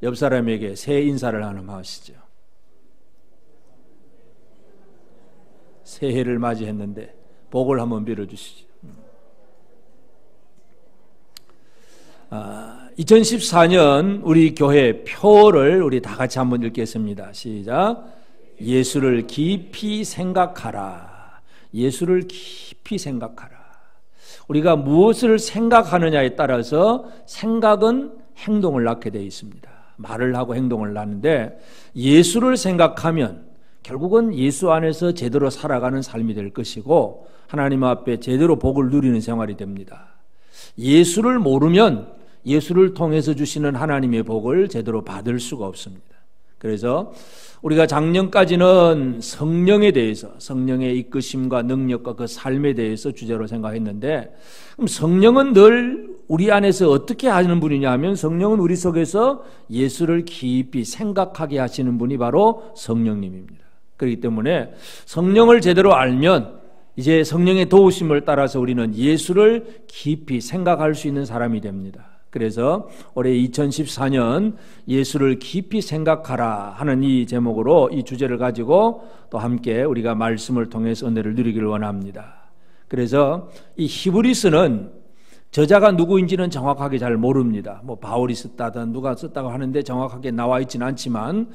옆 사람에게 새해 인사를 하나 하시죠. 새해를 맞이했는데 복을 한번 빌어주시죠. 2014년 우리 교회 표를 우리 다 같이 한번 읽겠습니다. 시작. 예수를 깊이 생각하라. 예수를 깊이 생각하라. 우리가 무엇을 생각하느냐에 따라서 생각은 행동을 낳게 되어 있습니다. 말을 하고 행동을 낳는데 예수를 생각하면 결국은 예수 안에서 제대로 살아가는 삶이 될 것이고 하나님 앞에 제대로 복을 누리는 생활이 됩니다. 예수를 모르면 예수를 통해서 주시는 하나님의 복을 제대로 받을 수가 없습니다. 그래서 우리가 작년까지는 성령에 대해서, 성령의 이끄심과 능력과 그 삶에 대해서 주제로 생각했는데, 그럼 성령은 늘 우리 안에서 어떻게 하시는 분이냐 하면 성령은 우리 속에서 예수를 깊이 생각하게 하시는 분이 바로 성령님입니다. 그렇기 때문에 성령을 제대로 알면 이제 성령의 도우심을 따라서 우리는 예수를 깊이 생각할 수 있는 사람이 됩니다. 그래서 올해 2014년 예수를 깊이 생각하라 하는 이 제목으로 이 주제를 가지고 또 함께 우리가 말씀을 통해서 은혜를 누리기를 원합니다. 그래서 이 히브리서는 저자가 누구인지는 정확하게 잘 모릅니다. 뭐 바울이 썼다든 누가 썼다고 하는데 정확하게 나와 있지는 않지만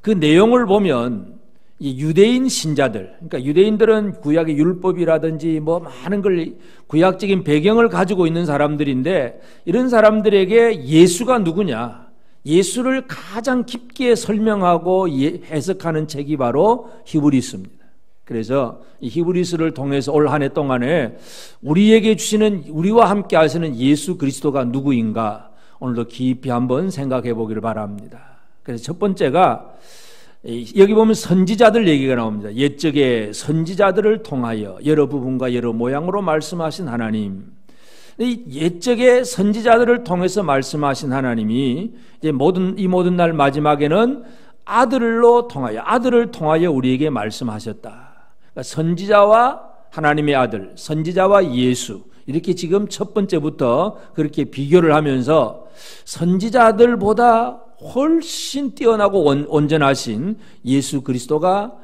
그 내용을 보면 이 유대인 신자들, 그러니까 유대인들은 구약의 율법이라든지 뭐 많은 걸 구약적인 배경을 가지고 있는 사람들인데 이런 사람들에게 예수가 누구냐, 예수를 가장 깊게 설명하고 해석하는 책이 바로 히브리서입니다. 그래서 이 히브리서를 통해서 올 한 해 동안에 우리에게 주시는, 우리와 함께 하시는 예수 그리스도가 누구인가 오늘도 깊이 한번 생각해 보기를 바랍니다. 그래서 첫 번째가 여기 보면 선지자들 얘기가 나옵니다. 옛적에 선지자들을 통하여 여러 부분과 여러 모양으로 말씀하신 하나님. 이 옛적에 선지자들을 통해서 말씀하신 하나님이 이제 이 모든 날 마지막에는 아들을 통하여 우리에게 말씀하셨다. 그러니까 선지자와 하나님의 아들, 선지자와 예수, 이렇게 지금 첫 번째부터 그렇게 비교를 하면서 선지자들보다 훨씬 뛰어나고 온전하신 예수 그리스도가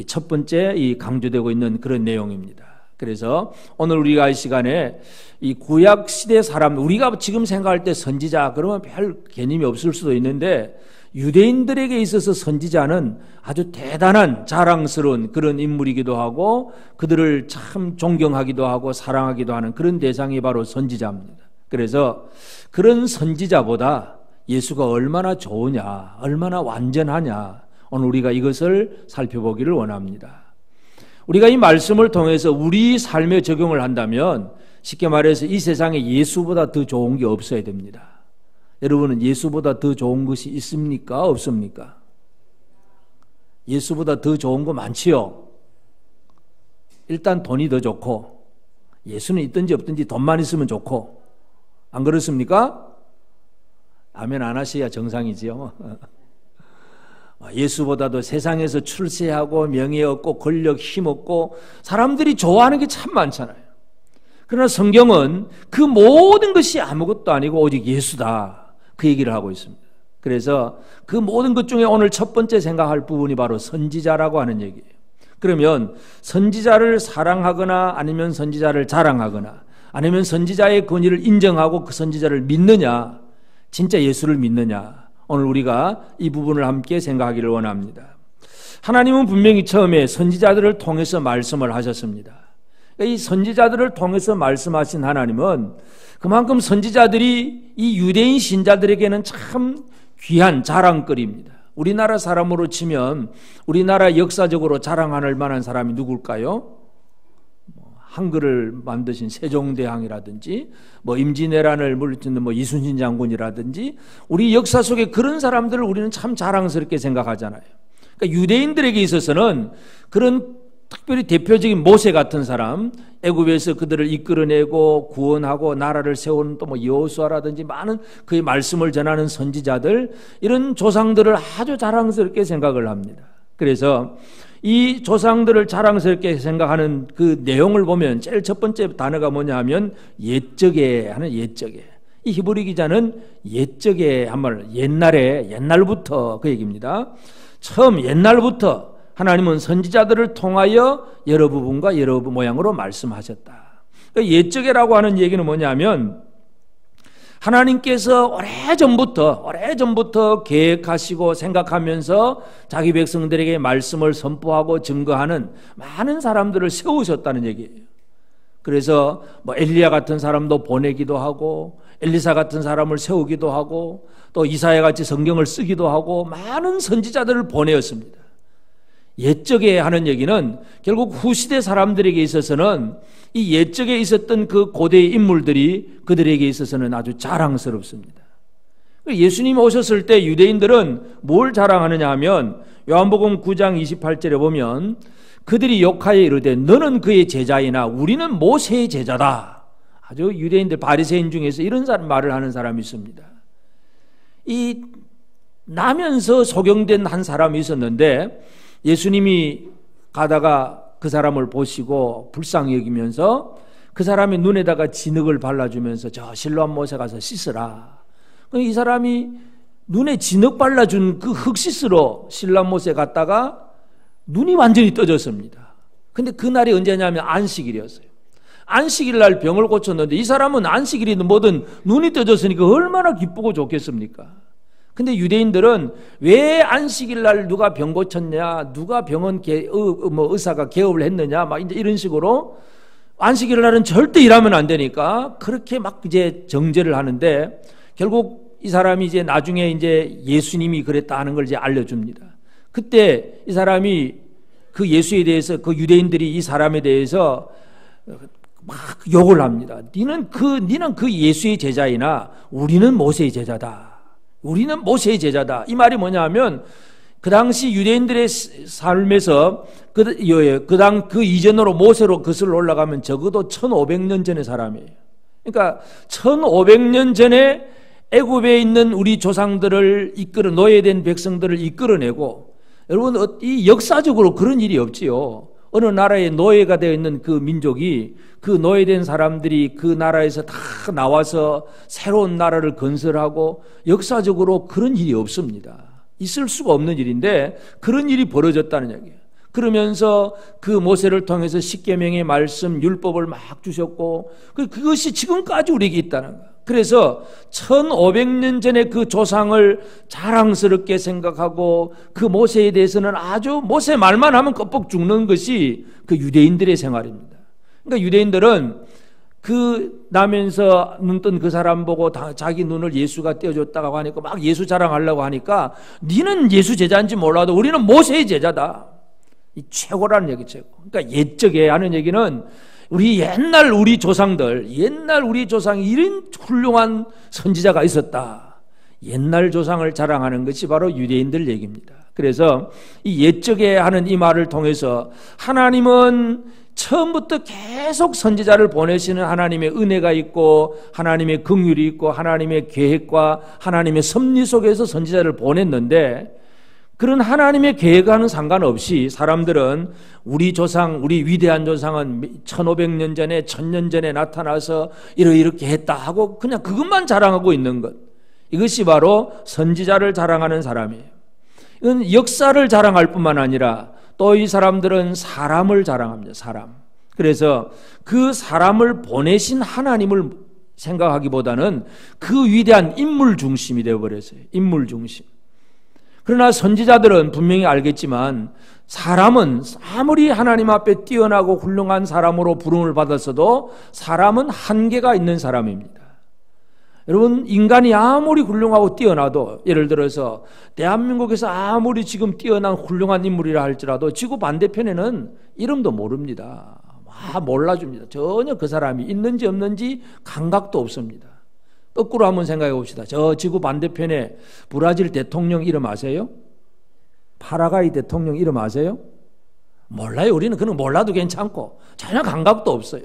첫 번째 강조되고 있는 그런 내용입니다. 그래서 오늘 우리가 이 시간에 이 구약 시대 사람, 우리가 지금 생각할 때 선지자 그러면 별 개념이 없을 수도 있는데 유대인들에게 있어서 선지자는 아주 대단한 자랑스러운 그런 인물이기도 하고 그들을 참 존경하기도 하고 사랑하기도 하는 그런 대상이 바로 선지자입니다. 그래서 그런 선지자보다 예수가 얼마나 좋으냐, 얼마나 완전하냐, 오늘 우리가 이것을 살펴보기를 원합니다. 우리가 이 말씀을 통해서 우리 삶에 적용을 한다면 쉽게 말해서 이 세상에 예수보다 더 좋은 게 없어야 됩니다. 여러분은 예수보다 더 좋은 것이 있습니까? 없습니까? 예수보다 더 좋은 거 많지요? 일단 돈이 더 좋고 예수는 있든지 없든지 돈만 있으면 좋고, 안 그렇습니까? 아멘 안 하셔야 정상이지요. 예수보다도 세상에서 출세하고 명예 얻고 권력 힘 얻고 사람들이 좋아하는 게 참 많잖아요. 그러나 성경은 그 모든 것이 아무것도 아니고 오직 예수다, 그 얘기를 하고 있습니다. 그래서 그 모든 것 중에 오늘 첫 번째 생각할 부분이 바로 선지자라고 하는 얘기예요. 그러면 선지자를 사랑하거나 아니면 선지자를 자랑하거나 아니면 선지자의 권위를 인정하고 그 선지자를 믿느냐, 진짜 예수를 믿느냐, 오늘 우리가 이 부분을 함께 생각하기를 원합니다. 하나님은 분명히 처음에 선지자들을 통해서 말씀을 하셨습니다. 이 선지자들을 통해서 말씀하신 하나님은 그만큼 선지자들이 이 유대인 신자들에게는 참 귀한 자랑거리입니다. 우리나라 사람으로 치면 우리나라 역사적으로 자랑할 만한 사람이 누굴까요? 한글을 만드신 세종대왕이라든지 임진왜란을 물리치는 이순신 장군이라든지 우리 역사 속에 그런 사람들을 우리는 참 자랑스럽게 생각하잖아요. 그러니까 유대인들에게 있어서는 그런 특별히 대표적인 모세 같은 사람, 애굽에서 그들을 이끌어내고 구원하고 나라를 세우는 또 여호수아라든지 많은 그의 말씀을 전하는 선지자들, 이런 조상들을 아주 자랑스럽게 생각을 합니다. 그래서 이 조상들을 자랑스럽게 생각하는 그 내용을 보면 제일 첫 번째 단어가 뭐냐 하면 옛적에 하는, 옛적에. 이 히브리 기자는 옛적에 한번 옛날부터 그 얘기입니다. 처음 옛날부터 하나님은 선지자들을 통하여 여러 부분과 여러 모양으로 말씀하셨다. 옛적에라고 하는 얘기는 뭐냐면 하나님께서 오래전부터 계획하시고 생각하면서 자기 백성들에게 말씀을 선포하고 증거하는 많은 사람들을 세우셨다는 얘기예요. 그래서 엘리야 같은 사람도 보내기도 하고 엘리사 같은 사람을 세우기도 하고 또 이사야 같이 성경을 쓰기도 하고 많은 선지자들을 보내었습니다. 옛적에 하는 얘기는 결국 후시대 사람들에게 있어서는 이 옛적에 있었던 그 고대의 인물들이 그들에게 있어서는 아주 자랑스럽습니다. 예수님이 오셨을 때 유대인들은 뭘 자랑하느냐 하면 요한복음 9장 28절에 보면 그들이 욕하여 이르되 너는 그의 제자이나 우리는 모세의 제자다. 아주 유대인들 바리새인 중에서 이런 말을 하는 사람이 있습니다. 이 나면서 소경된 한 사람이 있었는데 예수님이 가다가 그 사람을 보시고 불쌍히 여기면서 그 사람의 눈에다가 진흙을 발라주면서 저 실로암 못에 가서 씻으라. 이 사람이 눈에 진흙 발라준 그 흙 씻으러 실로암 못에 갔다가 눈이 완전히 떠졌습니다. 근데 그날이 언제냐면 안식일이었어요. 안식일 날 병을 고쳤는데 이 사람은 안식일이든 뭐든 눈이 떠졌으니까 얼마나 기쁘고 좋겠습니까? 근데 유대인들은 왜 안식일 날 누가 병 고쳤냐, 누가 병원 의사가 개업을 했느냐, 막 이제 이런 식으로 안식일 날은 절대 일하면 안 되니까 그렇게 막 이제 정죄를 하는데 결국 이 사람이 이제 나중에 이제 예수님이 그랬다 하는 걸 이제 알려줍니다. 그때 이 사람이 그 예수에 대해서 그 유대인들이 이 사람에 대해서 막 욕을 합니다. 니는 그 예수의 제자이나 우리는 모세의 제자다. 우리는 모세의 제자다. 이 말이 뭐냐 하면 그 당시 유대인들의 삶에서 그 이전으로 모세로 거슬러 올라가면 적어도 1500년 전의 사람이에요. 그러니까 1500년 전에 애굽에 있는 우리 조상들을 노예된 백성들을 이끌어내고 여러분 이 역사적으로 그런 일이 없지요. 어느 나라에 노예가 되어 있는 그 민족이 그 노예된 사람들이 그 나라에서 다 나와서 새로운 나라를 건설하고 역사적으로 그런 일이 없습니다. 있을 수가 없는 일인데 그런 일이 벌어졌다는 얘기예요. 그러면서 그 모세를 통해서 십계명의 말씀 율법을 막 주셨고 그것이 지금까지 우리에게 있다는 거예요. 그래서 1500년 전에 그 조상을 자랑스럽게 생각하고 그 모세에 대해서는 아주 모세 말만 하면 껍벅 죽는 것이 그 유대인들의 생활입니다. 그러니까 유대인들은 그 나면서 눈 뜬 그 사람 보고 자기 눈을 예수가 떼어줬다고 하니까 막 예수 자랑하려고 하니까 니는 예수 제자인지 몰라도 우리는 모세의 제자다. 이 최고라는 얘기 최고. 그러니까 옛적에 하는 얘기는 옛날 우리 조상이 이런 훌륭한 선지자가 있었다. 옛날 조상을 자랑하는 것이 바로 유대인들 얘기입니다. 그래서 이 옛적에 하는 이 말을 통해서 하나님은 처음부터 계속 선지자를 보내시는 하나님의 은혜가 있고 하나님의 긍휼이 있고 하나님의 계획과 하나님의 섭리 속에서 선지자를 보냈는데 그런 하나님의 계획과는 상관없이 사람들은 우리 위대한 조상은 1500년 전에 1000년 전에 나타나서 이렇게 했다 하고 그냥 그것만 자랑하고 있는 것. 이것이 바로 선지자를 자랑하는 사람이에요. 이건 역사를 자랑할 뿐만 아니라 또 이 사람들은 사람을 자랑합니다. 사람. 그래서 그 사람을 보내신 하나님을 생각하기보다는 그 위대한 인물 중심이 되어버렸어요. 인물 중심. 그러나 선지자들은 분명히 알겠지만 사람은 아무리 하나님 앞에 뛰어나고 훌륭한 사람으로 부름을 받았어도 사람은 한계가 있는 사람입니다. 여러분 인간이 아무리 훌륭하고 뛰어나도 예를 들어서 대한민국에서 아무리 지금 뛰어난 훌륭한 인물이라 할지라도 지구 반대편에는 이름도 모릅니다. 몰라줍니다. 전혀 그 사람이 있는지 없는지 감각도 없습니다. 거꾸로 한번 생각해 봅시다. 저 지구 반대편에 브라질 대통령 이름 아세요? 파라과이 대통령 이름 아세요? 몰라요. 우리는 그는 몰라도 괜찮고 전혀 감각도 없어요.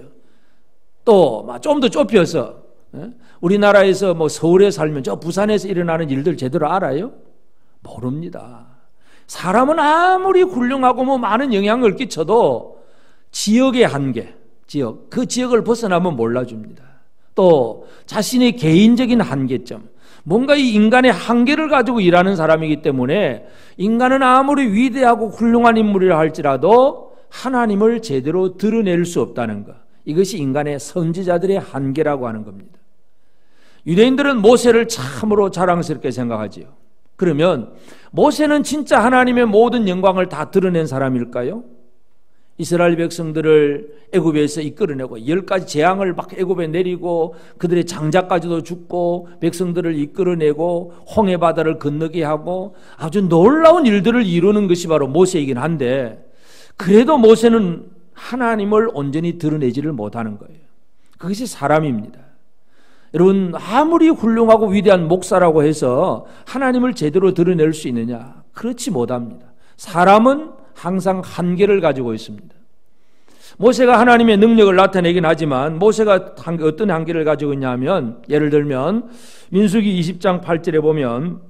또 좀 더 좁혀서 우리나라에서 서울에 살면 저 부산에서 일어나는 일들 제대로 알아요? 모릅니다. 사람은 아무리 훌륭하고 많은 영향을 끼쳐도 지역의 한계, 그 지역을 벗어나면 몰라줍니다. 또 자신의 개인적인 한계점, 뭔가 이 인간의 한계를 가지고 일하는 사람이기 때문에 인간은 아무리 위대하고 훌륭한 인물이라 할지라도 하나님을 제대로 드러낼 수 없다는 것, 이것이 인간의 선지자들의 한계라고 하는 겁니다. 유대인들은 모세를 참으로 자랑스럽게 생각하지요. 그러면 모세는 진짜 하나님의 모든 영광을 다 드러낸 사람일까요? 이스라엘 백성들을 애굽에서 이끌어내고 10가지 재앙을 막 애굽에 내리고 그들의 장자까지도 죽고 백성들을 이끌어내고 홍해 바다를 건너게 하고 아주 놀라운 일들을 이루는 것이 바로 모세이긴 한데, 그래도 모세는 하나님을 온전히 드러내지를 못하는 거예요. 그것이 사람입니다. 여러분, 아무리 훌륭하고 위대한 목사라고 해서 하나님을 제대로 드러낼 수 있느냐? 그렇지 못합니다. 사람은 항상 한계를 가지고 있습니다. 모세가 하나님의 능력을 나타내긴 하지만 모세가 어떤 한계를 가지고 있냐면, 예를 들면 민수기 20장 8절에 보면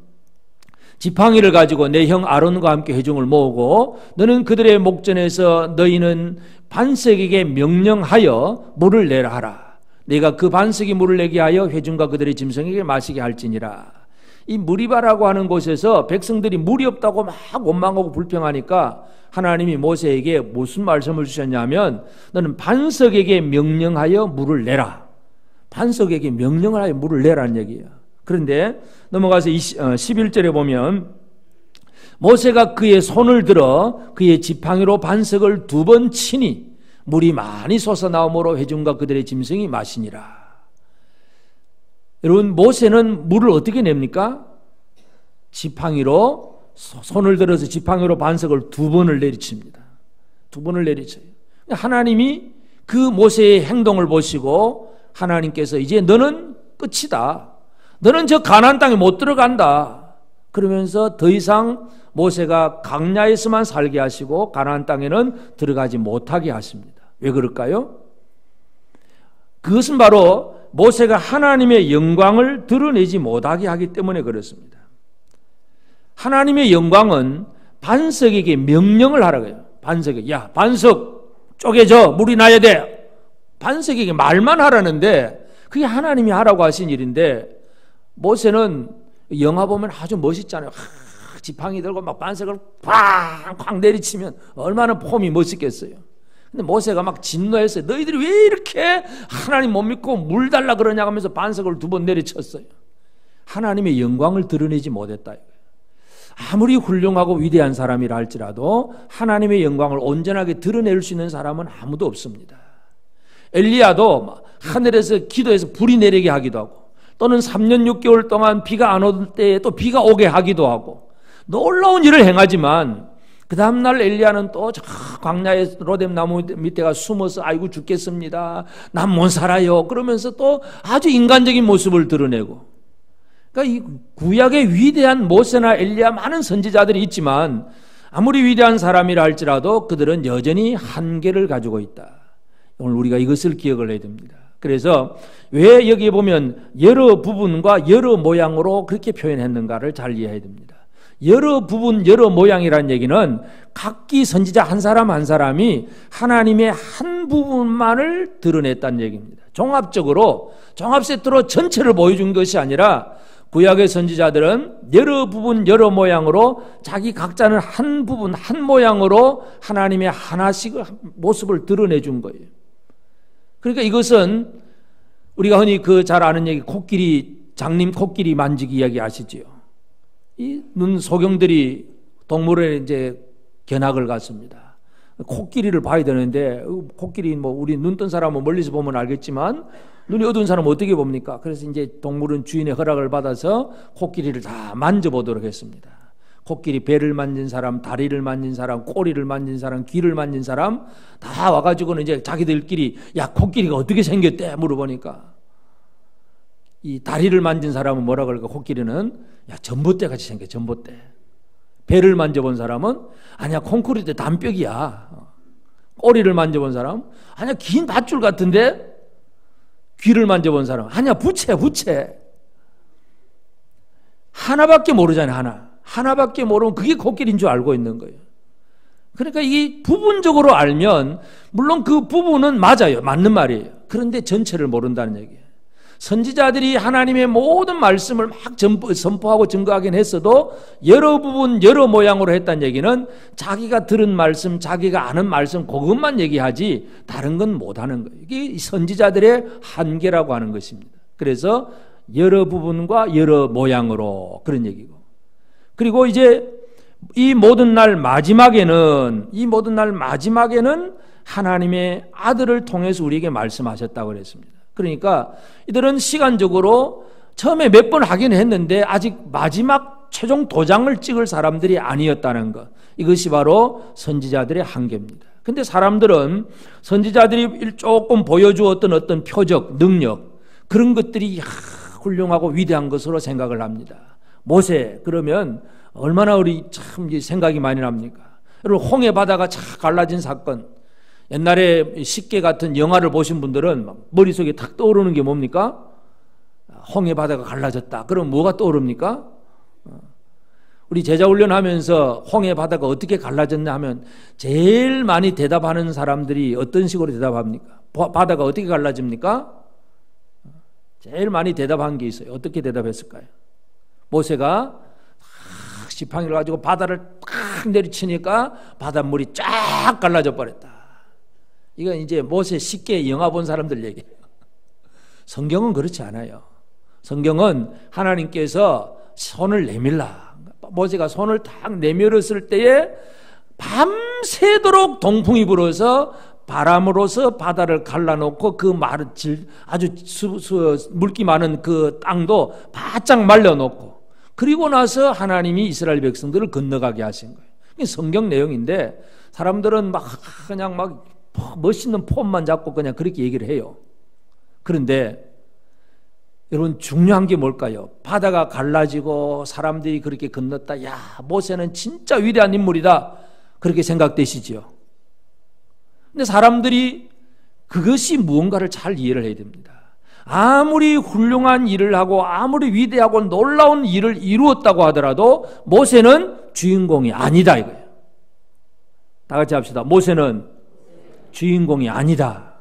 지팡이를 가지고 내 형 아론과 함께 회중을 모으고 너는 그들의 목전에서 너희는 반석에게 명령하여 물을 내라 하라. 내가 그 반석이 물을 내게 하여 회중과 그들의 짐승에게 마시게 할지니라. 이 무리바라고 하는 곳에서 백성들이 물이 없다고 막 원망하고 불평하니까 하나님이 모세에게 무슨 말씀을 주셨냐면, 너는 반석에게 명령하여 물을 내라. 반석에게 명령을 하여 물을 내라는 얘기예요. 그런데 넘어가서 11절에 보면 모세가 그의 손을 들어 그의 지팡이로 반석을 2번 치니 물이 많이 솟아나오므로 회중과 그들의 짐승이 마시니라. 여러분, 모세는 물을 어떻게 냅니까? 지팡이로, 손을 들어서 지팡이로 반석을 2번을 내리칩니다. 2번을 내리쳐요. 하나님이 그 모세의 행동을 보시고 하나님께서 이제 너는 끝이다. 너는 저 가나안 땅에 못 들어간다. 그러면서 더 이상 모세가 광야에서만 살게 하시고 가나안 땅에는 들어가지 못하게 하십니다. 왜 그럴까요? 그것은 바로 모세가 하나님의 영광을 드러내지 못하게 하기 때문에 그렇습니다. 하나님의 영광은 반석에게 명령을 하라고 해요. 반석에, 야, 반석 쪼개져, 물이 나야 돼. 반석에게 말만 하라는데 그게 하나님이 하라고 하신 일인데, 모세는 영화 보면 아주 멋있잖아요. 지팡이 들고 막 반석을 쾅쾅 내리치면 얼마나 폼이 멋있겠어요. 근데 모세가 막 진노했어요. 너희들이 왜 이렇게 하나님 못 믿고 물 달라 그러냐 하면서 반석을 2번 내리쳤어요. 하나님의 영광을 드러내지 못했다. 아무리 훌륭하고 위대한 사람이라 할지라도 하나님의 영광을 온전하게 드러낼 수 있는 사람은 아무도 없습니다. 엘리야도 하늘에서 기도해서 불이 내리게 하기도 하고, 또는 3년 6개월 동안 비가 안 올 때에 또 비가 오게 하기도 하고 놀라운 일을 행하지만 그 다음날 엘리야는 또 저 광야의 로뎀 나무 밑에 가 숨어서 아이고 죽겠습니다, 난 못 살아요 그러면서 또 아주 인간적인 모습을 드러내고. 그러니까 이 구약의 위대한 모세나 엘리야 많은 선지자들이 있지만 아무리 위대한 사람이라 할지라도 그들은 여전히 한계를 가지고 있다. 오늘 우리가 이것을 기억을 해야 됩니다. 그래서 왜 여기에 보면 여러 부분과 여러 모양으로 그렇게 표현했는가를 잘 이해해야 됩니다. 여러 부분, 여러 모양이라는 얘기는 각기 선지자 한 사람 한 사람이 하나님의 한 부분만을 드러냈다는 얘기입니다. 종합적으로, 종합 세트로 전체를 보여준 것이 아니라 구약의 선지자들은 여러 부분, 여러 모양으로 자기 각자는 한 부분, 한 모양으로 하나님의 하나씩 모습을 드러내준 거예요. 그러니까 이것은 우리가 흔히 그 잘 아는 얘기, 코끼리, 장님 코끼리 만지기 이야기 아시지요? 이 눈 소경들이 동물원에 이제 견학을 갔습니다. 코끼리를 봐야 되는데, 코끼리 뭐 우리 눈 뜬 사람은 멀리서 보면 알겠지만 눈이 어두운 사람은 어떻게 봅니까? 그래서 이제 동물원 주인의 허락을 받아서 코끼리를 다 만져보도록 했습니다. 코끼리 배를 만진 사람, 다리를 만진 사람, 꼬리를 만진 사람, 귀를 만진 사람 다 와가지고는 이제 자기들끼리 야, 코끼리가 어떻게 생겼대? 물어보니까 이 다리를 만진 사람은 뭐라 그럴까? 코끼리는 야, 전봇대 같이 생겨, 전봇대. 배를 만져본 사람은 아니야, 콘크리트 담벼기야. 꼬리를 만져본 사람 아니야, 긴 밧줄 같은데. 귀를 만져본 사람 아니야, 부채, 부채. 하나밖에 모르잖아요. 하나밖에 모르면 그게 코끼리인 줄 알고 있는 거예요. 그러니까 이게 부분적으로 알면 물론 그 부분은 맞아요. 맞는 말이에요. 그런데 전체를 모른다는 얘기예요. 선지자들이 하나님의 모든 말씀을 막 선포하고 증거하긴 했어도 여러 부분 여러 모양으로 했다는 얘기는 자기가 들은 말씀, 자기가 아는 말씀 그것만 얘기하지 다른 건 못하는 거예요. 이게 선지자들의 한계라고 하는 것입니다. 그래서 여러 부분과 여러 모양으로 그런 얘기고, 그리고 이제 이 모든 날 마지막에는 하나님의 아들을 통해서 우리에게 말씀하셨다고 그랬습니다. 그러니까 이들은 시간적으로 처음에 몇 번 하긴 했는데 아직 마지막 최종 도장을 찍을 사람들이 아니었다는 것, 이것이 바로 선지자들의 한계입니다. 근데 사람들은 선지자들이 조금 보여주었던 어떤 표적, 능력, 그런 것들이 훌륭하고 위대한 것으로 생각을 합니다. 모세 그러면 얼마나 우리 참 생각이 많이 납니까? 여러분, 홍해 바다가 착 갈라진 사건, 옛날에 식계 같은 영화를 보신 분들은 머릿속에 탁 떠오르는 게 뭡니까? 홍해 바다가 갈라졌다. 그럼 뭐가 떠오릅니까? 우리 제자훈련 하면서 홍해 바다가 어떻게 갈라졌냐 하면 제일 많이 대답하는 사람들이 어떤 식으로 대답합니까? 바다가 어떻게 갈라집니까? 제일 많이 대답한 게 있어요. 어떻게 대답했을까요? 모세가 지팡이를 가지고 바다를 탁 내리치니까 바닷물이 쫙 갈라져 버렸다. 이건 이제 모세 쉽게 영화 본 사람들 얘기예요. 성경은 그렇지 않아요. 성경은 하나님께서 손을 내밀라, 모세가 손을 탁 내밀었을 때에 밤새도록 동풍이 불어서 바람으로서 바다를 갈라놓고 그 마른 아주 물기 많은 그 땅도 바짝 말려놓고, 그리고 나서 하나님이 이스라엘 백성들을 건너가게 하신 거예요. 이게 성경 내용인데 사람들은 그냥 멋있는 폼만 잡고 그냥 그렇게 얘기를 해요. 그런데 여러분, 중요한 게 뭘까요? 바다가 갈라지고 사람들이 그렇게 건넜다. 야, 모세는 진짜 위대한 인물이다. 그렇게 생각되시죠? 근데 사람들이 그것이 무언가를 잘 이해를 해야 됩니다. 아무리 훌륭한 일을 하고 아무리 위대하고 놀라운 일을 이루었다고 하더라도 모세는 주인공이 아니다 이거예요. 다 같이 합시다. 모세는 주인공이 아니다.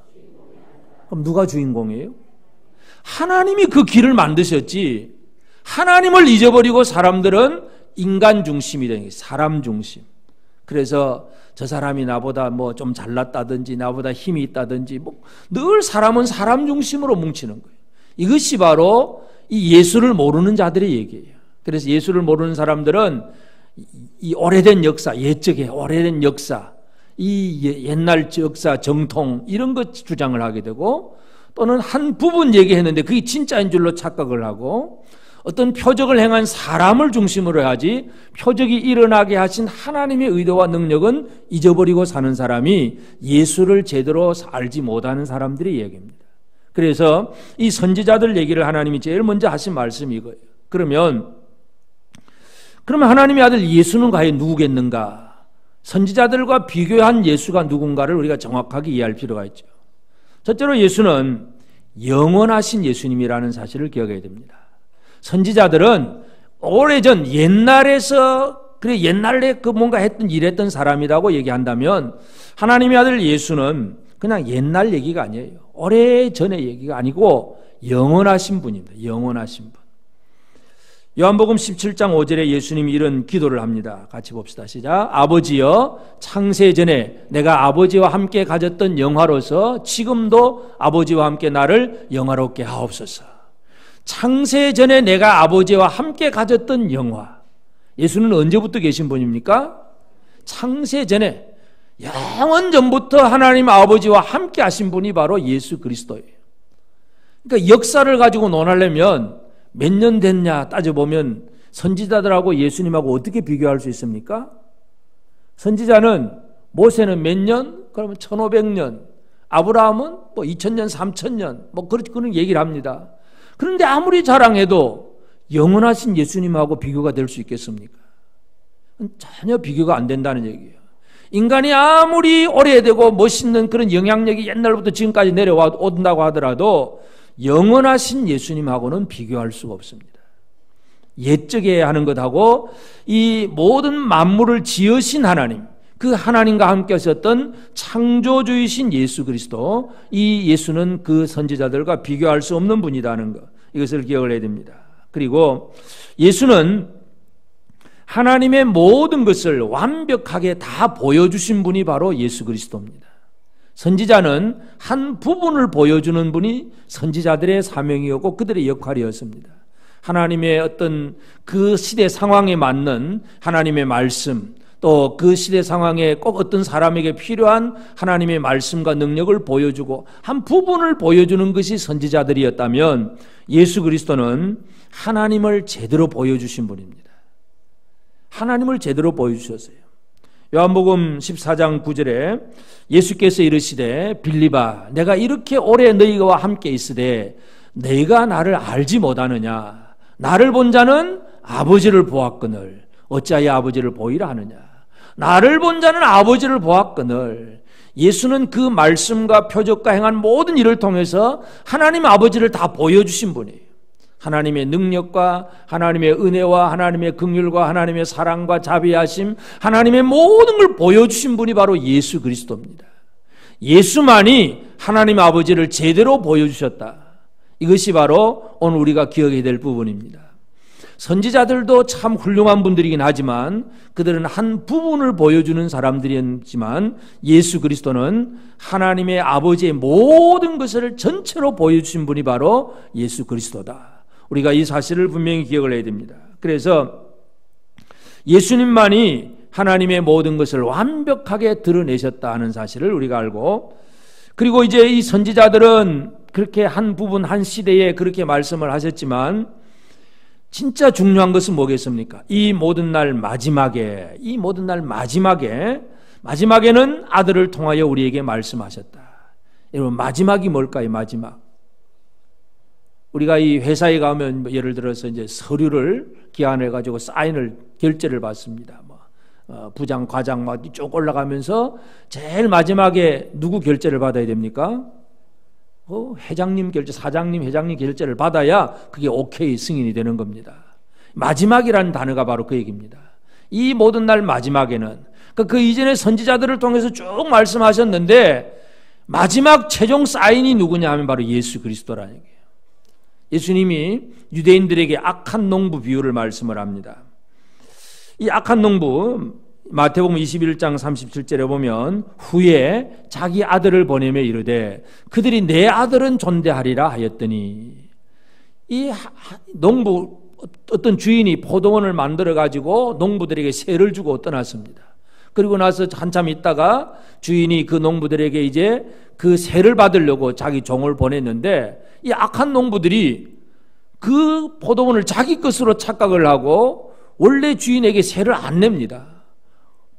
그럼 누가 주인공이에요? 하나님이 그 길을 만드셨지. 하나님을 잊어버리고 사람들은 인간 중심이 되는 거예요. 사람 중심. 그래서 저 사람이 나보다 좀 잘났다든지 나보다 힘이 있다든지 늘 사람은 사람 중심으로 뭉치는 거예요. 이것이 바로 이 예수를 모르는 자들의 얘기예요. 그래서 예수를 모르는 사람들은 이 오래된 역사, 옛적의 오래된 역사, 이 옛날 역사, 정통 이런 것 주장을 하게 되고, 또는 한 부분 얘기했는데 그게 진짜인 줄로 착각을 하고, 어떤 표적을 행한 사람을 중심으로 하지 표적이 일어나게 하신 하나님의 의도와 능력은 잊어버리고 사는 사람이 예수를 제대로 알지 못하는 사람들의 얘기입니다. 그래서 이 선지자들 얘기를 하나님이 제일 먼저 하신 말씀이 이거예요. 그러면 하나님의 아들 예수는 과연 누구겠는가? 선지자들과 비교한 예수가 누군가를 우리가 정확하게 이해할 필요가 있죠. 첫째로 예수는 영원하신 예수님이라는 사실을 기억해야 됩니다. 선지자들은 오래전 옛날에 그 뭔가 일했던 사람이라고 얘기한다면, 하나님의 아들 예수는 그냥 옛날 얘기가 아니에요. 오래전의 얘기가 아니고 영원하신 분입니다. 영원하신 분. 요한복음 17장 5절에 예수님이 이런 기도를 합니다. 같이 봅시다. 시작. 아버지여, 창세전에 내가 아버지와 함께 가졌던 영화로서 지금도 아버지와 함께 나를 영화롭게 하옵소서. 창세전에 내가 아버지와 함께 가졌던 영화. 예수는 언제부터 계신 분입니까? 창세전에, 영원 전부터 하나님 아버지와 함께 하신 분이 바로 예수 그리스도예요. 그러니까 역사를 가지고 논하려면 몇 년 됐냐 따져보면 선지자들하고 예수님하고 어떻게 비교할 수 있습니까? 선지자는 모세는 몇 년? 그러면 1500년. 아브라함은 2000년, 3000년. 그런 얘기를 합니다. 그런데 아무리 자랑해도 영원하신 예수님하고 비교가 될 수 있겠습니까? 전혀 비교가 안 된다는 얘기예요. 인간이 아무리 오래되고 멋있는 그런 영향력이 옛날부터 지금까지 내려온다고 하더라도 영원하신 예수님하고는 비교할 수가 없습니다. 옛적에 하는 것하고 이 모든 만물을 지으신 하나님, 그 하나님과 함께 하셨던 창조주이신 예수 그리스도, 이 예수는 그 선지자들과 비교할 수 없는 분이라는 것, 이것을 기억을 해야 됩니다. 그리고 예수는 하나님의 모든 것을 완벽하게 다 보여주신 분이 바로 예수 그리스도입니다. 선지자는 한 부분을 보여주는 분이 선지자들의 사명이었고 그들의 역할이었습니다. 하나님의 어떤 그 시대 상황에 맞는 하나님의 말씀, 또 그 시대 상황에 꼭 어떤 사람에게 필요한 하나님의 말씀과 능력을 보여주고 한 부분을 보여주는 것이 선지자들이었다면, 예수 그리스도는 하나님을 제대로 보여주신 분입니다. 하나님을 제대로 보여주셨어요. 요한복음 14장 9절에 예수께서 이르시되 빌립아 내가 이렇게 오래 너희와 함께 있으되 너희가 나를 알지 못하느냐. 나를 본 자는 아버지를 보았거늘 어찌하여 아버지를 보이라 하느냐. 나를 본 자는 아버지를 보았거늘. 예수는 그 말씀과 표적과 행한 모든 일을 통해서 하나님 아버지를 다 보여주신 분이에요. 하나님의 능력과 하나님의 은혜와 하나님의 긍휼과 하나님의 사랑과 자비하심, 하나님의 모든 걸 보여주신 분이 바로 예수 그리스도입니다. 예수만이 하나님 아버지를 제대로 보여주셨다. 이것이 바로 오늘 우리가 기억해야 될 부분입니다. 선지자들도 참 훌륭한 분들이긴 하지만 그들은 한 부분을 보여주는 사람들이었지만, 예수 그리스도는 하나님의 아버지의 모든 것을 전체로 보여주신 분이 바로 예수 그리스도다. 우리가 이 사실을 분명히 기억을 해야 됩니다. 그래서 예수님만이 하나님의 모든 것을 완벽하게 드러내셨다 하는 사실을 우리가 알고, 그리고 이제 이 선지자들은 그렇게 한 부분 한 시대에 그렇게 말씀을 하셨지만, 진짜 중요한 것은 뭐겠습니까? 이 모든 날 마지막에, 마지막에는 아들을 통하여 우리에게 말씀하셨다. 여러분, 마지막이 뭘까요? 마지막. 우리가 이 회사에 가면 예를 들어서 이제 서류를 기한해 가지고 사인을, 결제를 받습니다. 부장, 과장 막 쭉 올라가면서 제일 마지막에 누구 결제를 받아야 됩니까? 회장님 결제, 사장님, 회장님 결제를 받아야 그게 오케이 승인이 되는 겁니다. 마지막이라는 단어가 바로 그 얘기입니다. 이 모든 날 마지막에는, 그 이전에 선지자들을 통해서 쭉 말씀하셨는데 마지막 최종 사인이 누구냐 하면 바로 예수 그리스도라는 얘기예요. 예수님이 유대인들에게 악한 농부 비유를 말씀을 합니다. 이 악한 농부, 마태복음 21장 37절에 보면 후에 자기 아들을 보내며 이르되 그들이 내 아들은 존대하리라 하였더니, 이 농부, 어떤 주인이 포도원을 만들어 가지고 농부들에게 세를 주고 떠났습니다. 그리고 나서 한참 있다가 주인이 그 농부들에게 이제 그 세를 받으려고 자기 종을 보냈는데, 이 악한 농부들이 그 포도원을 자기 것으로 착각을 하고 원래 주인에게 세를 안 냅니다.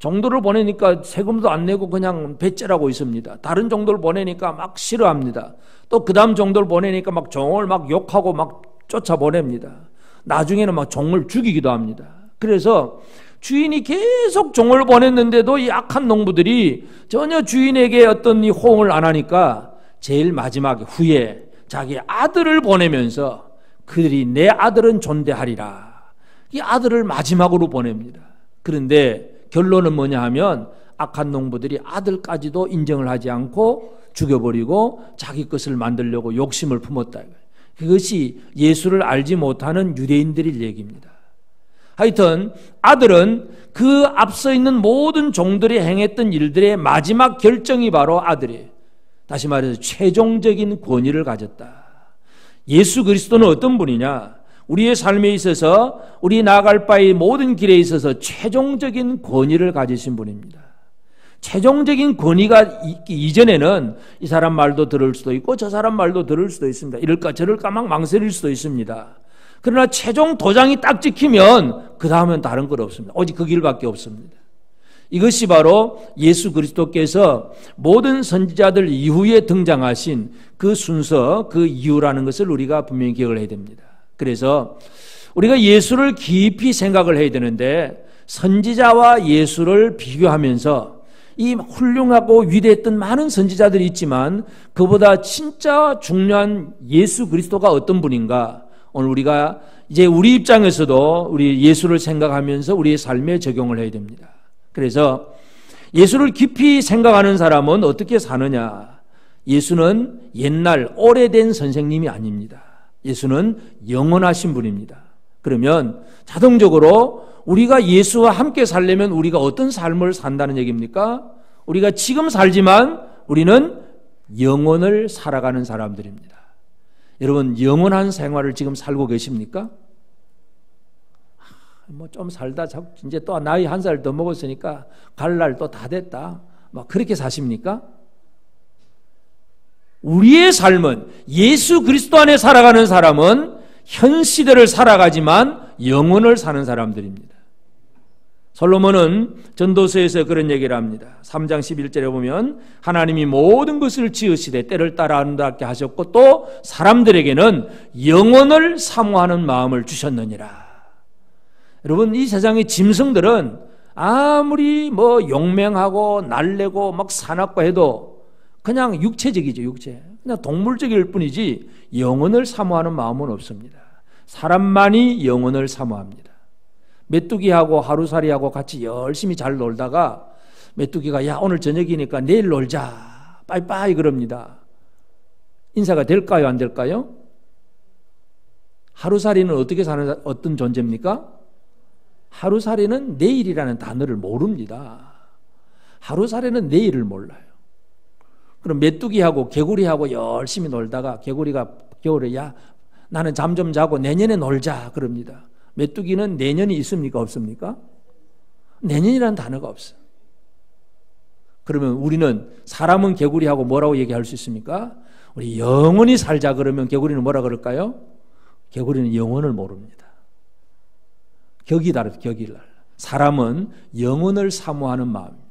종들을 보내니까 세금도 안 내고 그냥 배째라고 있습니다. 다른 종들 보내니까 막 싫어합니다. 또 그 다음 종들 보내니까 막 종을 막 욕하고 막 쫓아보냅니다. 나중에는 막 종을 죽이기도 합니다. 그래서 주인이 계속 종을 보냈는데도 이 악한 농부들이 전혀 주인에게 어떤 이 호응을 안 하니까 제일 마지막에 후에 자기 아들을 보내면서 그들이 내 아들은 존대하리라, 이 아들을 마지막으로 보냅니다. 그런데 결론은 뭐냐 하면 악한 농부들이 아들까지도 인정을 하지 않고 죽여버리고 자기 것을 만들려고 욕심을 품었다. 그것이 예수를 알지 못하는 유대인들의 얘기입니다. 하여튼 아들은 그 앞서 있는 모든 종들이 행했던 일들의 마지막 결정이 바로 아들이에요. 다시 말해서 최종적인 권위를 가졌다. 예수 그리스도는 어떤 분이냐? 우리의 삶에 있어서 우리 나아갈 바의 모든 길에 있어서 최종적인 권위를 가지신 분입니다. 최종적인 권위가 있기 이전에는 이 사람 말도 들을 수도 있고 저 사람 말도 들을 수도 있습니다. 이럴까 저럴까 막 망설일 수도 있습니다. 그러나 최종 도장이 딱 찍히면 그 다음은 다른 것 없습니다. 오직 그 길밖에 없습니다. 이것이 바로 예수 그리스도께서 모든 선지자들 이후에 등장하신 그 순서, 그 이유라는 것을 우리가 분명히 기억을 해야 됩니다. 그래서 우리가 예수를 깊이 생각을 해야 되는데, 선지자와 예수를 비교하면서 이 훌륭하고 위대했던 많은 선지자들이 있지만 그보다 진짜 중요한 예수 그리스도가 어떤 분인가, 오늘 우리가 이제 우리 입장에서도 우리 예수를 생각하면서 우리의 삶에 적용을 해야 됩니다. 그래서 예수를 깊이 생각하는 사람은 어떻게 사느냐? 예수는 옛날 오래된 선생님이 아닙니다. 예수는 영원하신 분입니다. 그러면 자동적으로 우리가 예수와 함께 살려면 우리가 어떤 삶을 산다는 얘기입니까? 우리가 지금 살지만 우리는 영원을 살아가는 사람들입니다. 여러분, 영원한 생활을 지금 살고 계십니까? 뭐 좀 살다 이제 또 나이 한 살 더 먹었으니까 갈 날 또 다 됐다. 막 그렇게 사십니까? 우리의 삶은, 예수 그리스도 안에 살아가는 사람은 현 시대를 살아가지만 영원을 사는 사람들입니다. 솔로몬은 전도서에서 그런 얘기를 합니다. 3장 11절에 보면 하나님이 모든 것을 지으시되 때를 따라 아름답게 하셨고 또 사람들에게는 영원을 사모하는 마음을 주셨느니라. 여러분, 이 세상의 짐승들은 아무리 뭐 용맹하고 날래고 막 사납고 해도 그냥 육체적이죠, 육체. 그냥 동물적일 뿐이지 영원을 사모하는 마음은 없습니다. 사람만이 영원을 사모합니다. 메뚜기하고 하루살이하고 같이 열심히 잘 놀다가 메뚜기가 야, 오늘 저녁이니까 내일 놀자, 빠이빠이 그럽니다. 인사가 될까요, 안 될까요? 하루살이는 어떻게 사는 어떤 존재입니까? 하루살이는 내일이라는 단어를 모릅니다. 하루살이는 내일을 몰라요. 그럼 메뚜기하고 개구리하고 열심히 놀다가 개구리가 겨울에 야, 나는 잠 좀 자고 내년에 놀자 그럽니다. 메뚜기는 내년이 있습니까, 없습니까? 내년이라는 단어가 없어요. 그러면 우리는, 사람은 개구리하고 뭐라고 얘기할 수 있습니까? 우리 영원히 살자 그러면 개구리는 뭐라 그럴까요? 개구리는 영원을 모릅니다. 격이 다르다, 격이 달라. 사람은 영원을 사모하는 마음입니다.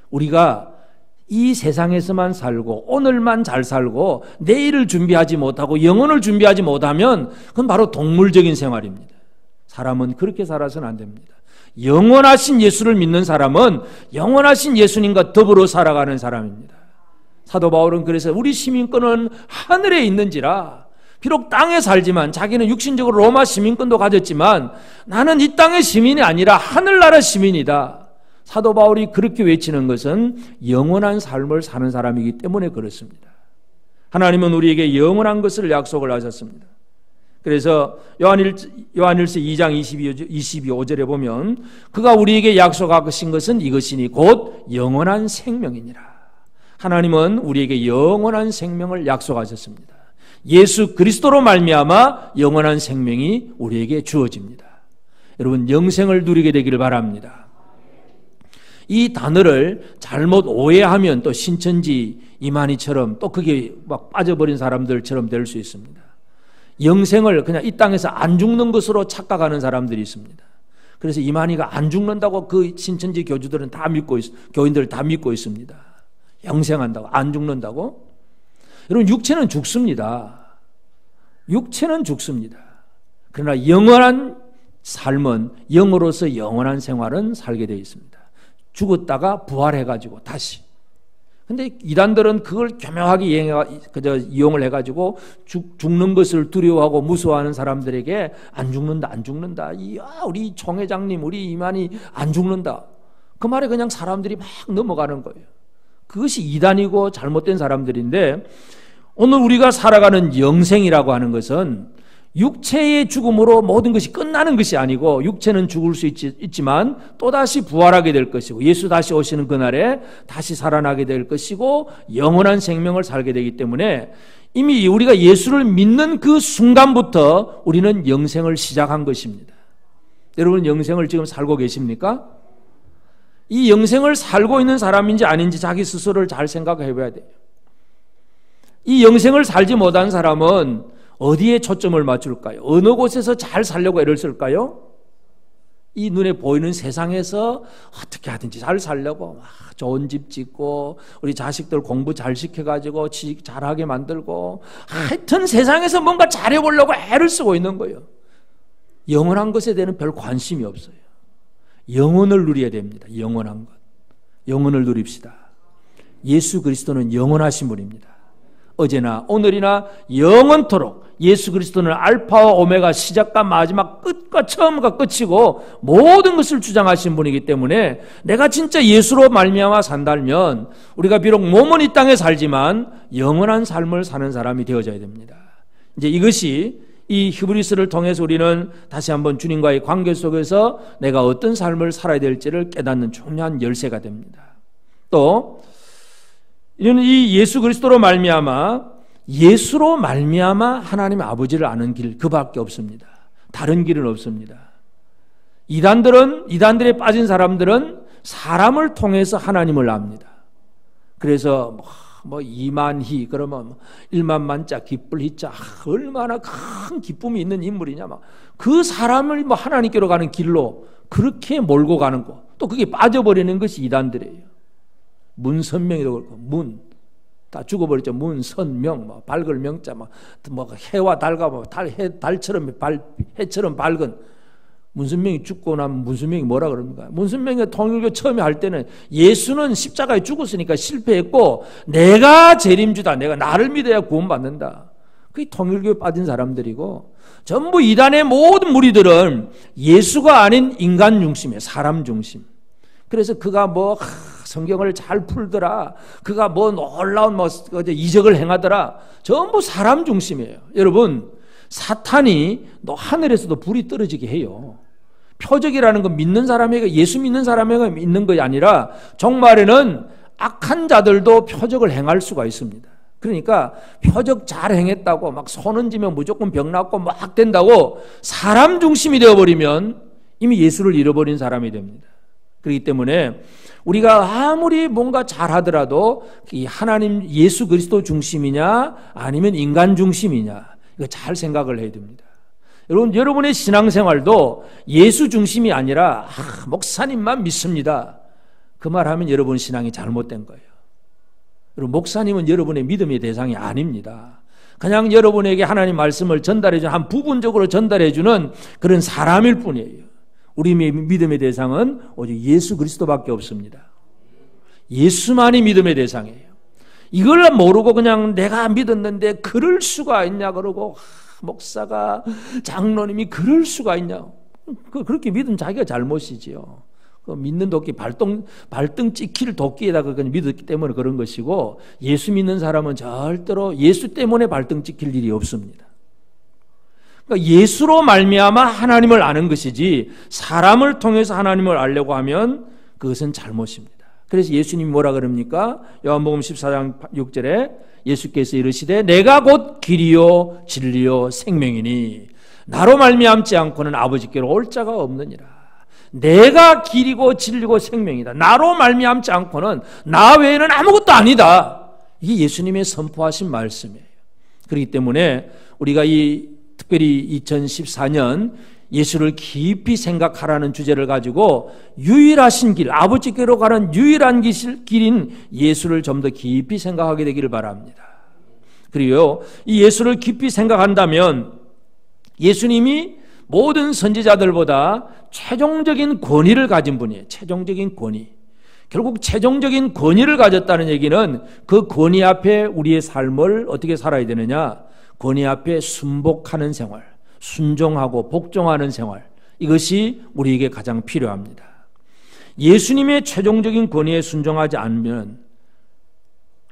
우리가 이 세상에서만 살고 오늘만 잘 살고 내일을 준비하지 못하고 영원을 준비하지 못하면 그건 바로 동물적인 생활입니다. 사람은 그렇게 살아서는 안 됩니다. 영원하신 예수를 믿는 사람은 영원하신 예수님과 더불어 살아가는 사람입니다. 사도 바울은 그래서 우리 시민권은 하늘에 있는지라, 비록 땅에 살지만 자기는 육신적으로 로마 시민권도 가졌지만 나는 이 땅의 시민이 아니라 하늘나라 시민이다. 사도 바울이 그렇게 외치는 것은 영원한 삶을 사는 사람이기 때문에 그렇습니다. 하나님은 우리에게 영원한 것을 약속을 하셨습니다. 그래서 요한일서 2장 22절에 보면 그가 우리에게 약속하신 것은 이것이니 곧 영원한 생명이니라. 하나님은 우리에게 영원한 생명을 약속하셨습니다. 예수 그리스도로 말미암아 영원한 생명이 우리에게 주어집니다. 여러분, 영생을 누리게 되기를 바랍니다. 이 단어를 잘못 오해하면 또 신천지 이만희처럼 또 그게 막 빠져버린 사람들처럼 될 수 있습니다. 영생을 그냥 이 땅에서 안 죽는 것으로 착각하는 사람들이 있습니다. 그래서 이만희가 안 죽는다고 그 신천지 교주들은 다 믿고 교인들 다 믿고 있습니다. 영생한다고, 안 죽는다고. 여러분, 육체는 죽습니다. 육체는 죽습니다. 그러나 영원한 삶은, 영으로서 영원한 생활은 살게 되어 있습니다. 죽었다가 부활해가지고 다시. 근데 이단들은 그걸 교묘하게 이용을 해가지고 죽는 것을 두려워하고 무서워하는 사람들에게 안 죽는다, 안 죽는다. 이야, 우리 총회장님, 우리 이만희 안 죽는다. 그 말에 그냥 사람들이 막 넘어가는 거예요. 그것이 이단이고 잘못된 사람들인데, 오늘 우리가 살아가는 영생이라고 하는 것은 육체의 죽음으로 모든 것이 끝나는 것이 아니고, 육체는 죽을 수 있지만 또다시 부활하게 될 것이고, 예수 다시 오시는 그날에 다시 살아나게 될 것이고, 영원한 생명을 살게 되기 때문에 이미 우리가 예수를 믿는 그 순간부터 우리는 영생을 시작한 것입니다. 여러분, 영생을 지금 살고 계십니까? 이 영생을 살고 있는 사람인지 아닌지 자기 스스로를 잘 생각해 봐야 돼요. 이 영생을 살지 못한 사람은 어디에 초점을 맞출까요? 어느 곳에서 잘 살려고 애를 쓸까요? 이 눈에 보이는 세상에서 어떻게 하든지 잘 살려고 좋은 집 짓고 우리 자식들 공부 잘 시켜가지고 취직 잘하게 만들고, 하여튼 세상에서 뭔가 잘해보려고 애를 쓰고 있는 거예요. 영원한 것에 대해서 별 관심이 없어요. 영원을 누려야 됩니다. 영원한 것. 영원을 누립시다. 예수 그리스도는 영원하신 분입니다. 어제나 오늘이나 영원토록 예수 그리스도는 알파와 오메가, 시작과 마지막, 끝과 처음과 끝이고 모든 것을 주장하신 분이기 때문에 내가 진짜 예수로 말미암아 산다면 우리가 비록 몸은 이 땅에 살지만 영원한 삶을 사는 사람이 되어져야 됩니다. 이제 이것이 이 히브리서를 통해서 우리는 다시 한번 주님과의 관계 속에서 내가 어떤 삶을 살아야 될지를 깨닫는 중요한 열쇠가 됩니다. 또 이는 이 예수 그리스도로 말미암아, 예수로 말미암아 하나님 아버지를 아는 길, 그밖에 없습니다. 다른 길은 없습니다. 이단들에 빠진 사람들은 사람을 통해서 하나님을 압니다. 그래서 뭐 이만희 그러면 1만만자 기쁠 희자, 얼마나 큰 기쁨이 있는 인물이냐, 막 그 사람을 뭐 하나님께로 가는 길로 그렇게 몰고 가는 거, 또 그게 빠져버리는 것이 이단들이에요. 문선명이라고 그러고, 문 다 죽어버렸죠. 문선명, 뭐 밝을 명자, 뭐 해와 달과 뭐 달처럼 해처럼 밝은 문선명이 죽고 나면 문선명이 뭐라 그럽니까? 문선명이 통일교 처음에 할 때는 예수는 십자가에 죽었으니까 실패했고 내가 재림주다, 내가 나를 믿어야 구원받는다. 그게 통일교에 빠진 사람들이고, 전부 이단의 모든 무리들은 예수가 아닌 인간 중심이에요. 사람 중심. 그래서 그가 뭐 성경을 잘 풀더라, 그가 뭐 놀라운 뭐 이적을 행하더라, 전부 사람 중심이에요. 여러분, 사탄이 하늘에서도 불이 떨어지게 해요. 표적이라는 건 믿는 사람에게, 예수 믿는 사람에게 있는 것이 아니라 종말에는 악한 자들도 표적을 행할 수가 있습니다. 그러니까 표적 잘 행했다고 막 손은 지면 무조건 병 낫고 막 된다고 사람 중심이 되어버리면 이미 예수를 잃어버린 사람이 됩니다. 그렇기 때문에 우리가 아무리 뭔가 잘하더라도 이 하나님 예수 그리스도 중심이냐 아니면 인간 중심이냐, 이거 잘 생각을 해야 됩니다. 여러분의 신앙생활도 예수 중심이 아니라 목사님만 믿습니다, 그 말하면 여러분 신앙이 잘못된 거예요. 여러분, 목사님은 여러분의 믿음의 대상이 아닙니다. 그냥 여러분에게 하나님 말씀을 전달해주는, 한 부분적으로 전달해주는 그런 사람일 뿐이에요. 우리 믿음의 대상은 오직 예수 그리스도밖에 없습니다. 예수만이 믿음의 대상이에요. 이걸 모르고 그냥 내가 믿었는데 그럴 수가 있냐 그러고, 목사가, 장로님이 그럴 수가 있냐, 그렇게 믿은 자기가 잘못이지요. 믿는 도끼, 발등 찍힐 도끼에다가 그냥 믿었기 때문에 그런 것이고, 예수 믿는 사람은 절대로 예수 때문에 발등 찍힐 일이 없습니다. 그러니까 예수로 말미암아 하나님을 아는 것이지 사람을 통해서 하나님을 알려고 하면 그것은 잘못입니다. 그래서 예수님이 뭐라 그럽니까? 요한복음 14장 6절에 예수께서 이르시되 내가 곧 길이요 진리요 생명이니 나로 말미암지 않고는 아버지께로 올 자가 없느니라. 내가 길이고 진리고 생명이다. 나로 말미암지 않고는, 나 외에는 아무것도 아니다. 이게 예수님의 선포하신 말씀이에요. 그렇기 때문에 우리가 특별히 2014년 예수를 깊이 생각하라는 주제를 가지고 유일하신 길, 아버지께로 가는 유일한 길인 예수를 좀 더 깊이 생각하게 되기를 바랍니다. 그리고 이 예수를 깊이 생각한다면 예수님이 모든 선지자들보다 최종적인 권위를 가진 분이에요. 최종적인 권위. 결국 최종적인 권위를 가졌다는 얘기는 그 권위 앞에 우리의 삶을 어떻게 살아야 되느냐, 권위 앞에 순복하는 생활, 순종하고 복종하는 생활, 이것이 우리에게 가장 필요합니다. 예수님의 최종적인 권위에 순종하지 않으면,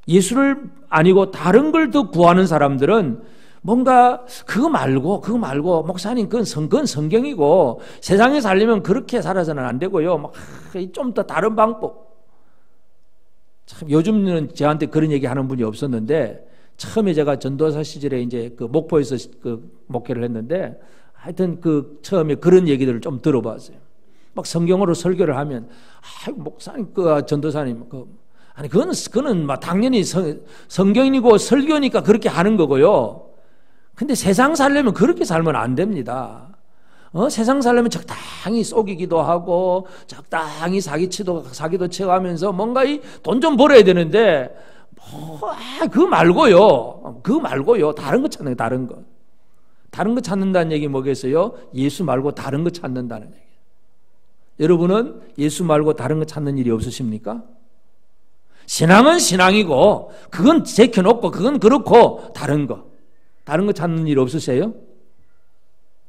예수를 아니고 다른 걸 더 구하는 사람들은 뭔가 그거 말고 목사님 그건 성경이고 세상에 살려면 그렇게 살아서는 안 되고요, 좀 더 다른 방법. 참 요즘은 저한테 그런 얘기 하는 분이 없었는데, 처음에 제가 전도사 시절에 이제 그 목포에서 그 목회를 했는데, 하여튼 그 처음에 그런 얘기들을 좀 들어봤어요. 막 성경으로 설교를 하면, 목사님, 전도사님, 아니 그거는 막 당연히 성경이고 설교니까 그렇게 하는 거고요. 근데 세상 살려면 그렇게 살면 안 됩니다. 세상 살려면 적당히 속이기도 하고 적당히 사기도 쳐가면서 뭔가 돈 좀 벌어야 되는데, 그거 말고요. 다른 거 찾는 거예요. 다른 거 찾는다는 얘기 뭐겠어요? 예수 말고 다른 거 찾는다는 얘기. 여러분은 예수 말고 다른 거 찾는 일이 없으십니까? 신앙은 신앙이고 그건 제껴놓고 그건 그렇고 다른 거 찾는 일 없으세요?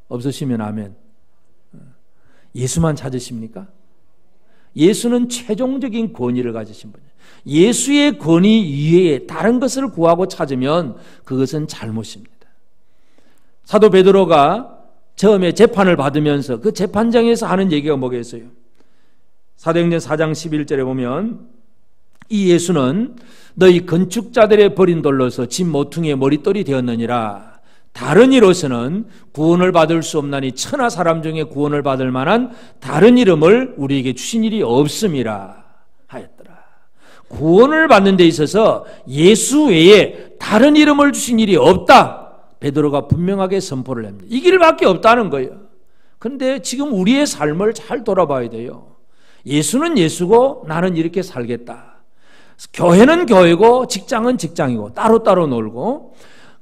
없으시면 아멘. 예수만 찾으십니까? 예수는 최종적인 권위를 가지신 분이에요. 예수의 권위 이외에 다른 것을 구하고 찾으면 그것은 잘못입니다. 사도 베드로가 처음에 재판을 받으면서 그 재판장에서 하는 얘기가 뭐겠어요? 사도행전 4장 11절에 보면 이 예수는 너희 건축자들의 버린 돌로서 집 모퉁이의 머릿돌이 되었느니라. 다른 이로서는 구원을 받을 수 없나니 천하 사람 중에 구원을 받을 만한 다른 이름을 우리에게 주신 일이 없음이라 하였더라. 구원을 받는 데 있어서 예수 외에 다른 이름을 주신 일이 없다. 베드로가 분명하게 선포를 합니다. 이 길밖에 없다는 거예요. 그런데 지금 우리의 삶을 잘 돌아봐야 돼요. 예수는 예수고 나는 이렇게 살겠다. 교회는 교회고 직장은 직장이고 따로따로 놀고,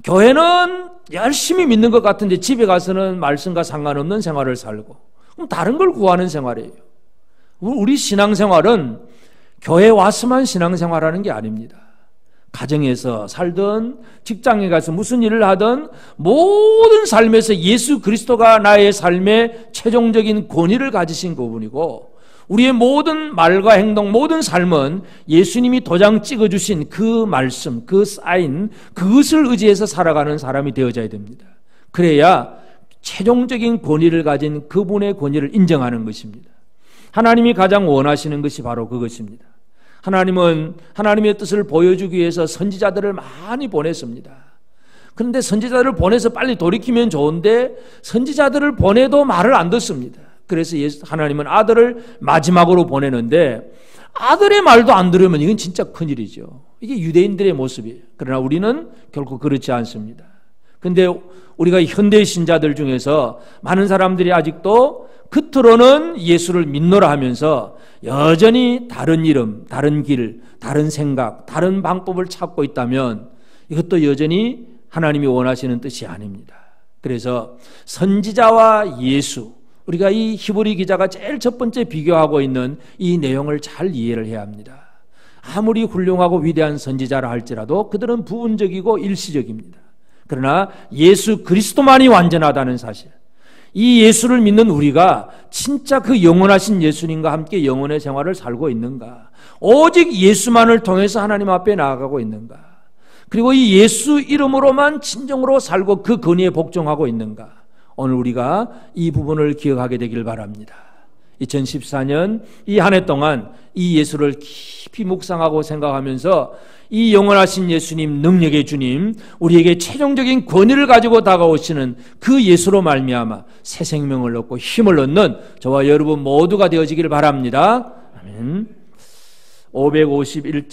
교회는 열심히 믿는 것 같은데 집에 가서는 말씀과 상관없는 생활을 살고, 그럼 다른 걸 구하는 생활이에요. 우리 신앙생활은 교회 와서만 신앙생활하는 게 아닙니다. 가정에서 살든 직장에 가서 무슨 일을 하든 모든 삶에서 예수 그리스도가 나의 삶의 최종적인 권위를 가지신 그분이고, 우리의 모든 말과 행동, 모든 삶은 예수님이 도장 찍어주신 그 말씀, 그 사인, 그것을 의지해서 살아가는 사람이 되어져야 됩니다. 그래야 최종적인 권위를 가진 그분의 권위를 인정하는 것입니다. 하나님이 가장 원하시는 것이 바로 그것입니다. 하나님은 하나님의 뜻을 보여주기 위해서 선지자들을 많이 보냈습니다. 그런데 선지자들을 보내서 빨리 돌이키면 좋은데 선지자들을 보내도 말을 안 듣습니다. 그래서 하나님은 아들을 마지막으로 보내는데 아들의 말도 안 들으면 이건 진짜 큰일이죠. 이게 유대인들의 모습이에요. 그러나 우리는 결코 그렇지 않습니다. 그런데 우리가 현대 신자들 중에서 많은 사람들이 아직도 겉으로는 예수를 믿노라 하면서 여전히 다른 이름, 다른 길, 다른 생각, 다른 방법을 찾고 있다면 이것도 여전히 하나님이 원하시는 뜻이 아닙니다. 그래서 선지자와 예수, 우리가 이 히브리 기자가 제일 첫 번째 비교하고 있는 이 내용을 잘 이해를 해야 합니다. 아무리 훌륭하고 위대한 선지자라 할지라도 그들은 부분적이고 일시적입니다. 그러나 예수 그리스도만이 완전하다는 사실, 이 예수를 믿는 우리가 진짜 그 영원하신 예수님과 함께 영원의 생활을 살고 있는가, 오직 예수만을 통해서 하나님 앞에 나아가고 있는가, 그리고 이 예수 이름으로만 진정으로 살고 그 권위에 복종하고 있는가, 오늘 우리가 이 부분을 기억하게 되길 바랍니다. 2014년 이 한 해 동안 이 예수를 깊이 묵상하고 생각하면서 이 영원하신 예수님, 능력의 주님, 우리에게 최종적인 권위를 가지고 다가오시는 그 예수로 말미암아 새 생명을 얻고 힘을 얻는 저와 여러분 모두가 되어지길 바랍니다. 아멘. 551장